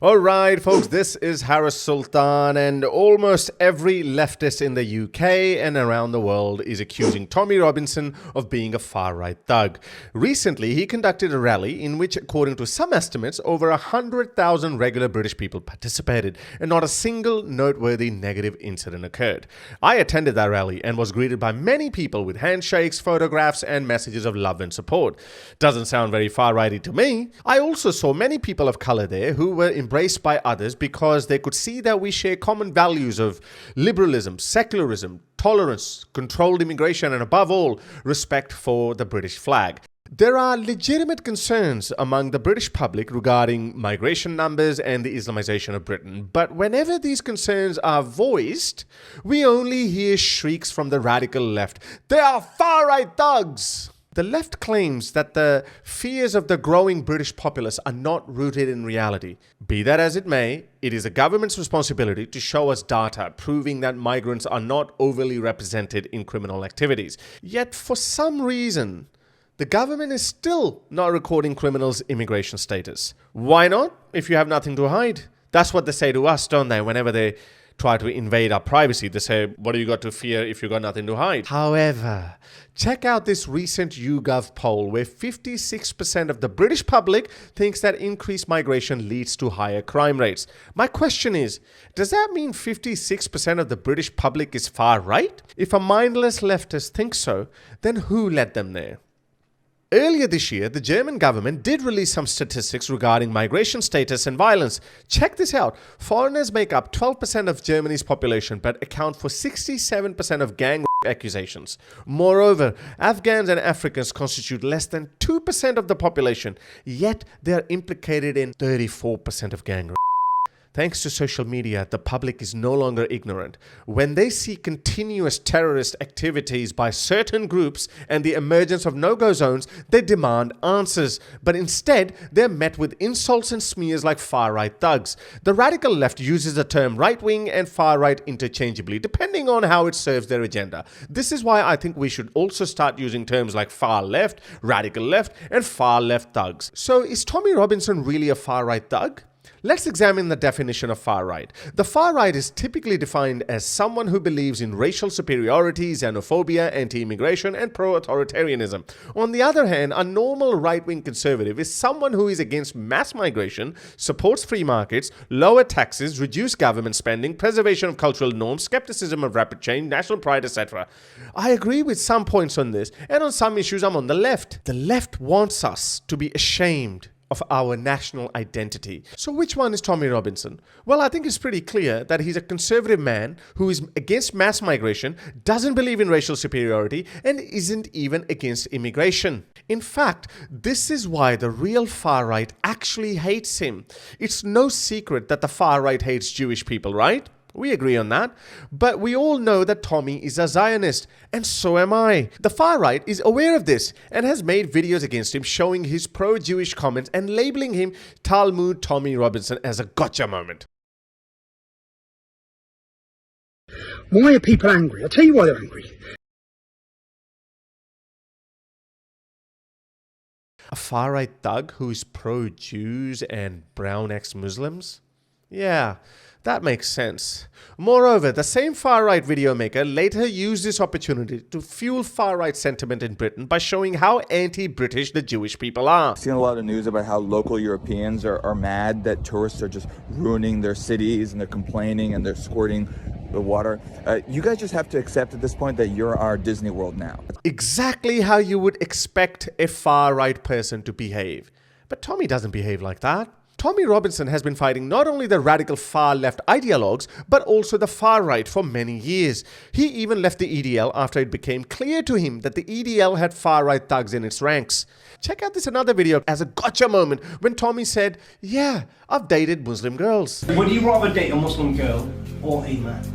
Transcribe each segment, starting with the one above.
Alright folks, this is Harris Sultan, and almost every leftist in the UK and around the world is accusing Tommy Robinson of being a far-right thug. Recently, he conducted a rally in which, according to some estimates, over 100,000 regular British people participated, and not a single noteworthy negative incident occurred. I attended that rally and was greeted by many people with handshakes, photographs, and messages of love and support. Doesn't sound very far-righty to me. I also saw many people of colour there who were embraced by others because they could see that we share common values of liberalism, secularism, tolerance, controlled immigration, and above all, respect for the British flag. There are legitimate concerns among the British public regarding migration numbers and the Islamization of Britain, but whenever these concerns are voiced, we only hear shrieks from the radical left. They are far-right thugs! The left claims that the fears of the growing British populace are not rooted in reality. Be that as it may, it is a government's responsibility to show us data proving that migrants are not overly represented in criminal activities. Yet, for some reason, the government is still not recording criminals' immigration status. Why not? If you have nothing to hide. That's what they say to us, don't they, whenever they try to invade our privacy. They say, what do you got to fear if you got nothing to hide? However, check out this recent YouGov poll where 56% of the British public thinks that increased migration leads to higher crime rates. My question is, does that mean 56% of the British public is far right? If a mindless leftist thinks so, then who led them there? Earlier this year, the German government did release some statistics regarding migration status and violence. Check this out. Foreigners make up 12% of Germany's population but account for 67% of gang accusations. Moreover, Afghans and Africans constitute less than 2% of the population, yet they are implicated in 34% of gang. Thanks to social media, the public is no longer ignorant. When they see continuous terrorist activities by certain groups and the emergence of no-go zones, they demand answers. But instead, they're met with insults and smears like far-right thugs. The radical left uses the term right-wing and far-right interchangeably, depending on how it serves their agenda. This is why I think we should also start using terms like far-left, radical left, and far-left thugs. So is Tommy Robinson really a far-right thug? Let's examine the definition of far-right. The far-right is typically defined as someone who believes in racial superiority, xenophobia, anti-immigration, and pro-authoritarianism. On the other hand, a normal right-wing conservative is someone who is against mass migration, supports free markets, lower taxes, reduced government spending, preservation of cultural norms, skepticism of rapid change, national pride, etc. I agree with some points on this, and on some issues I'm on the left. The left wants us to be ashamed of our national identity. So which one is Tommy Robinson? Well, I think it's pretty clear that he's a conservative man who is against mass migration, doesn't believe in racial superiority, and isn't even against immigration. In fact, this is why the real far-right actually hates him. It's no secret that the far-right hates Jewish people, right? We agree on that. But we all know that Tommy is a Zionist, and so am I. The far-right is aware of this and has made videos against him showing his pro-Jewish comments and labeling him Talmud Tommy Robinson as a gotcha moment. Why are people angry? I'll tell you why they're angry. A far-right thug who is pro-Jews and brown ex-Muslims? Yeah, that makes sense. Moreover, the same far-right video maker later used this opportunity to fuel far-right sentiment in Britain by showing how anti-British the Jewish people are. I've seen a lot of news about how local Europeans are mad that tourists are just ruining their cities and they're complaining and they're squirting the water. You guys just have to accept at this point that you're our Disney World now. Exactly how you would expect a far-right person to behave. But Tommy doesn't behave like that. Tommy Robinson has been fighting not only the radical far-left ideologues, but also the far-right for many years. He even left the EDL after it became clear to him that the EDL had far-right thugs in its ranks. Check out this another video as a gotcha moment when Tommy said, yeah, I've dated Muslim girls. Would you rather date a Muslim girl or a man?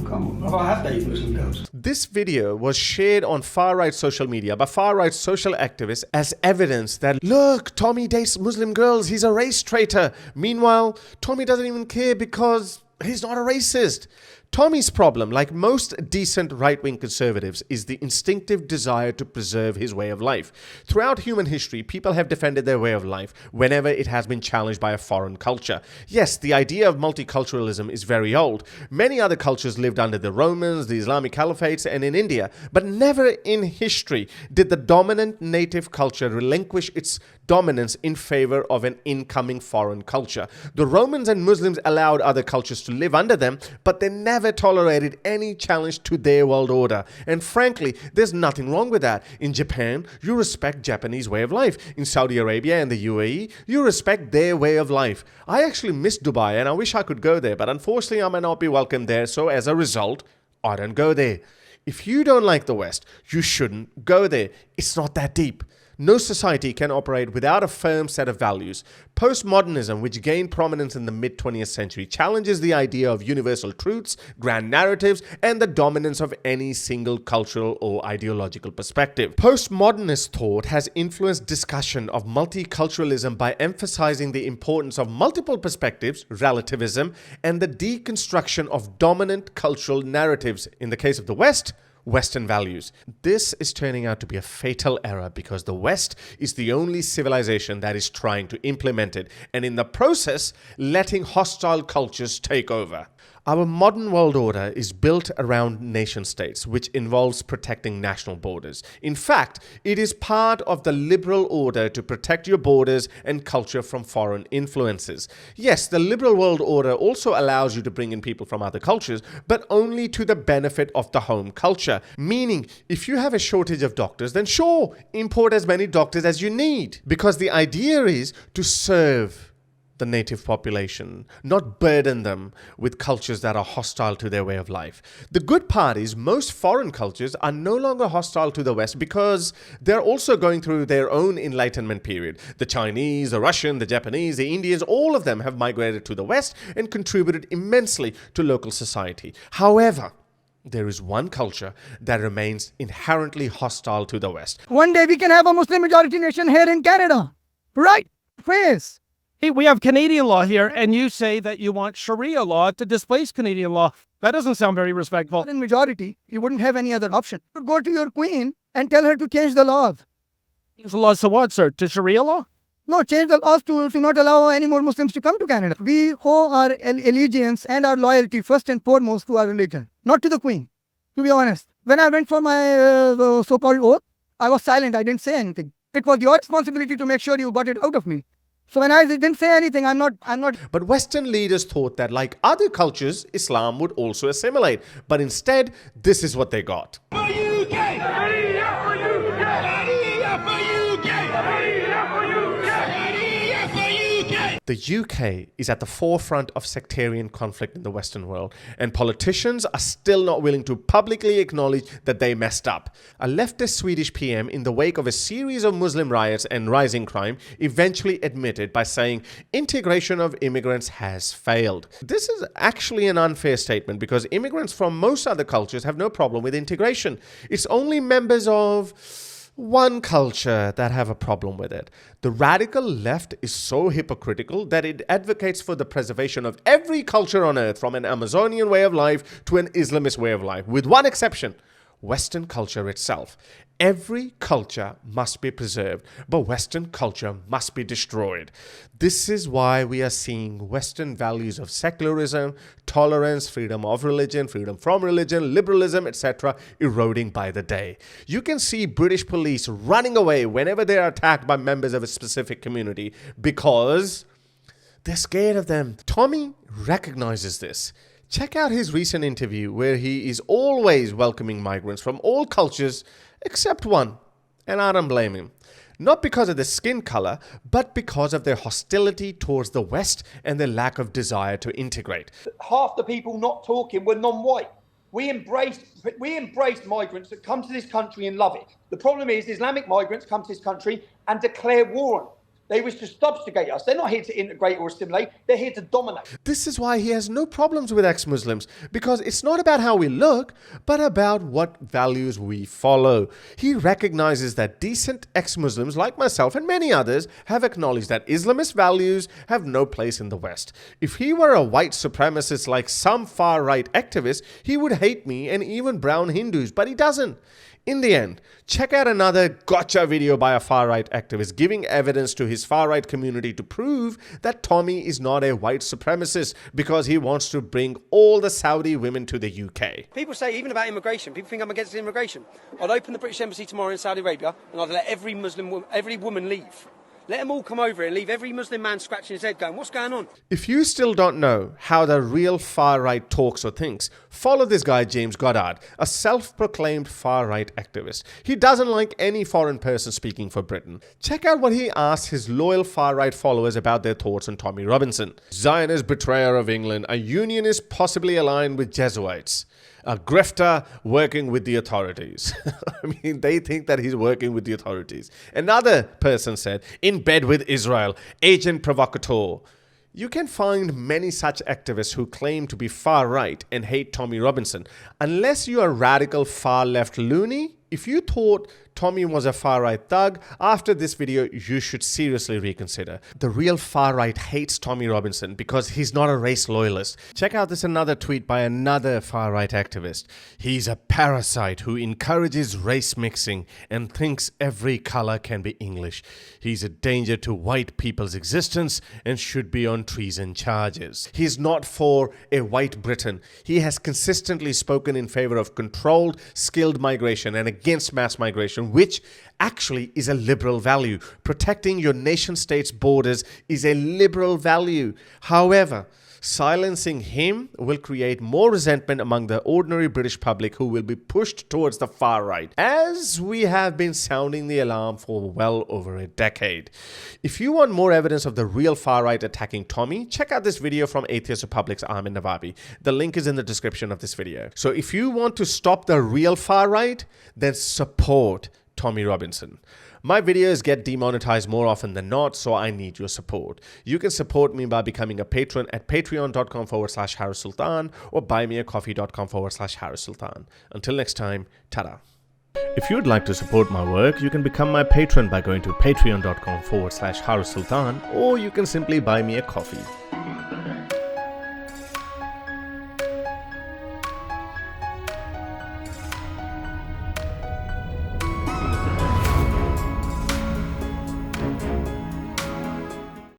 I have dated Muslim girls. This video was shared on far-right social media by far-right social activists as evidence that, look, Tommy dates Muslim girls, he's a race traitor. Meanwhile, Tommy doesn't even care because he's not a racist. Tommy's problem, like most decent right-wing conservatives, is the instinctive desire to preserve his way of life. Throughout human history, people have defended their way of life whenever it has been challenged by a foreign culture. Yes, the idea of multiculturalism is very old. Many other cultures lived under the Romans, the Islamic caliphates, and in India, but never in history did the dominant native culture relinquish its dominance in favor of an incoming foreign culture. The Romans and Muslims allowed other cultures to live under them, but they never tolerated any challenge to their world order. And frankly, there's nothing wrong with that. In Japan, you respect Japanese way of life. In Saudi Arabia and the UAE, you respect their way of life. I actually miss Dubai and I wish I could go there, but unfortunately I may not be welcome there, so as a result, I don't go there. If you don't like the West, you shouldn't go there. It's not that deep. No society can operate without a firm set of values. Postmodernism, which gained prominence in the mid-20th century, challenges the idea of universal truths, grand narratives, and the dominance of any single cultural or ideological perspective. Postmodernist thought has influenced discussion of multiculturalism by emphasizing the importance of multiple perspectives, relativism, and the deconstruction of dominant cultural narratives. In the case of the West, Western values. This is turning out to be a fatal error because the West is the only civilization that is trying to implement it, and in the process, letting hostile cultures take over. Our modern world order is built around nation states, which involves protecting national borders. In fact, it is part of the liberal order to protect your borders and culture from foreign influences. Yes, the liberal world order also allows you to bring in people from other cultures, but only to the benefit of the home culture. Meaning, if you have a shortage of doctors, then sure, import as many doctors as you need. Because the idea is to serve the native population, not burden them with cultures that are hostile to their way of life. The good part is most foreign cultures are no longer hostile to the West because they're also going through their own enlightenment period. The Chinese, the Russian, the Japanese, the Indians, all of them have migrated to the West and contributed immensely to local society. However, there is one culture that remains inherently hostile to the West. One day we can have a Muslim majority nation here in Canada. Right? Face. Hey, we have Canadian law here, and you say that you want Sharia law to displace Canadian law. That doesn't sound very respectful. In majority, you wouldn't have any other option. You go to your queen and tell her to change the laws. The laws to what, sir? To Sharia law? No, change the laws to not allow any more Muslims to come to Canada. We owe our allegiance and our loyalty first and foremost to our religion, not to the queen, to be honest. When I went for my so-called oath, I was silent. I didn't say anything. It was your responsibility to make sure you got it out of me. So when I didn't say anything, I'm not. But Western leaders thought that, like other cultures, Islam would also assimilate. But instead, this is what they got. The UK is at the forefront of sectarian conflict in the Western world, and politicians are still not willing to publicly acknowledge that they messed up. A leftist Swedish PM, in the wake of a series of Muslim riots and rising crime, eventually admitted by saying integration of immigrants has failed. This is actually an unfair statement because immigrants from most other cultures have no problem with integration. It's only members of one culture that have a problem with it. The radical left is so hypocritical that it advocates for the preservation of every culture on earth, from an Amazonian way of life to an Islamist way of life, with one exception: Western culture itself. Every culture must be preserved, but Western culture must be destroyed. This is why we are seeing Western values of secularism, tolerance, freedom of religion, freedom from religion, liberalism, etc. eroding by the day. You can see British police running away whenever they are attacked by members of a specific community because they're scared of them. Tommy recognizes this. Check out his recent interview where he is always welcoming migrants from all cultures except one, and I don't blame him. Not because of their skin color, but because of their hostility towards the West and their lack of desire to integrate. Half the people not talking were non-white. We embraced migrants that come to this country and love it. The problem is Islamic migrants come to this country and declare war on it. They wish to subjugate us. They're not here to integrate or assimilate. They're here to dominate. This is why he has no problems with ex-Muslims, because it's not about how we look, but about what values we follow. He recognizes that decent ex-Muslims like myself and many others have acknowledged that Islamist values have no place in the West. If he were a white supremacist like some far-right activists, he would hate me and even brown Hindus, but he doesn't. In the end, check out another gotcha video by a far-right activist giving evidence to his far-right community to prove that Tommy is not a white supremacist because he wants to bring all the Saudi women to the UK. People say, even about immigration, people think I'm against immigration. I'd open the British Embassy tomorrow in Saudi Arabia and I'd let every woman leave. Let them all come over and leave every Muslim man scratching his head going, what's going on? If you still don't know how the real far-right talks or thinks, follow this guy James Goddard, a self-proclaimed far-right activist. He doesn't like any foreign person speaking for Britain. Check out what he asked his loyal far-right followers about their thoughts on Tommy Robinson. Zionist betrayer of England, a unionist possibly aligned with Jesuits. A grifter working with the authorities. I mean, they think that he's working with the authorities. Another person said, in bed with Israel, agent provocateur. You can find many such activists who claim to be far right and hate Tommy Robinson. Unless you are radical far left loony, if you thought Tommy was a far right thug, after this video you should seriously reconsider. The real far right hates Tommy Robinson because he's not a race loyalist. Check out this another tweet by another far right activist. He's a parasite who encourages race mixing and thinks every color can be English. He's a danger to white people's existence and should be on treason charges. He's not for a white Britain. He has consistently spoken in favor of controlled, skilled migration and against mass migration, which actually is a liberal value. Protecting your nation state's borders is a liberal value. However, silencing him will create more resentment among the ordinary British public who will be pushed towards the far right, as we have been sounding the alarm for well over a decade. If you want more evidence of the real far right attacking Tommy, check out this video from Atheist Republic's Armin Navabi. The link is in the description of this video. So if you want to stop the real far right, then support Tommy Robinson. My videos get demonetized more often than not, so I need your support. You can support me by becoming a patron at patreon.com/Harris Sultan or buymeacoffee.com/Harris Sultan. Until next time, ta-da. If you'd like to support my work, you can become my patron by going to patreon.com/Harris Sultan, or you can simply buy me a coffee.